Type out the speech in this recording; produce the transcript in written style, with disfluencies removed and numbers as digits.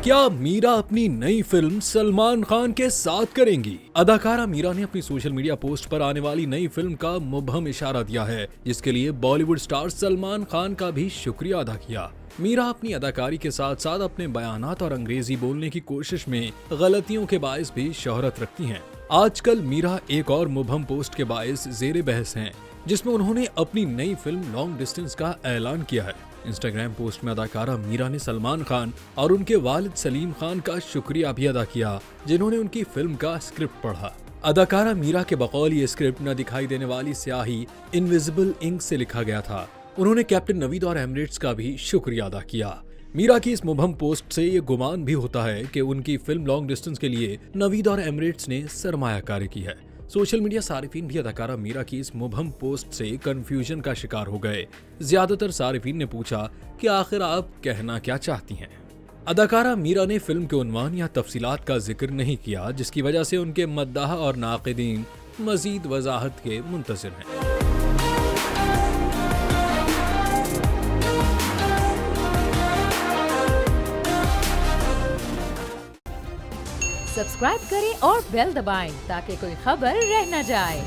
क्या मीरा अपनी नई फिल्म सलमान खान के साथ करेंगी? अदाकारा मीरा ने अपनी सोशल मीडिया पोस्ट पर आने वाली नई फिल्म का मुबहम इशारा दिया है, जिसके लिए बॉलीवुड स्टार सलमान खान का भी शुक्रिया अदा किया। मीरा अपनी अदाकारी के साथ साथ अपने बयानात और अंग्रेजी बोलने की कोशिश में गलतियों के बायस भी शोहरत रखती हैं। आजकल मीरा एक और मुबहम पोस्ट के बायस जेरे बहस हैं, जिसमें उन्होंने अपनी नई फिल्म लॉन्ग डिस्टेंस का ऐलान किया है। इंस्टाग्राम पोस्ट में अदाकारा मीरा ने सलमान खान और उनके वालिद सलीम खान का शुक्रिया भी अदा किया, जिन्होंने उनकी फिल्म का स्क्रिप्ट पढ़ा। अदाकारा मीरा के बकौल ये स्क्रिप्ट न दिखाई देने वाली स्याही इनविजिबल इंक से लिखा गया था। उन्होंने कैप्टन नवीद और एमिरेट्स का भी शुक्रिया अदा किया। मीरा की इस मुबहम पोस्ट से ये गुमान भी होता है कि उनकी फिल्म लॉन्ग डिस्टेंस के लिए नवीद और एमिरेट्स ने सरमायाकारी की है। सोशल मीडिया सारिफीन भी अदाकारा मीरा की इस मुबहम पोस्ट से कंफ्यूजन का शिकार हो गए। ज्यादातर सारिफीन ने पूछा कि आखिर आप कहना क्या चाहती हैं। अदाकारा मीरा ने फिल्म के उन्वान या तफसीलात का जिक्र नहीं किया, जिसकी वजह से उनके मद्दाह और नाक़िदीन मजीद वजाहत के मुंतज़िर हैं। सब्सक्राइब करें और बेल दबाएं ताकि कोई खबर रह न जाए।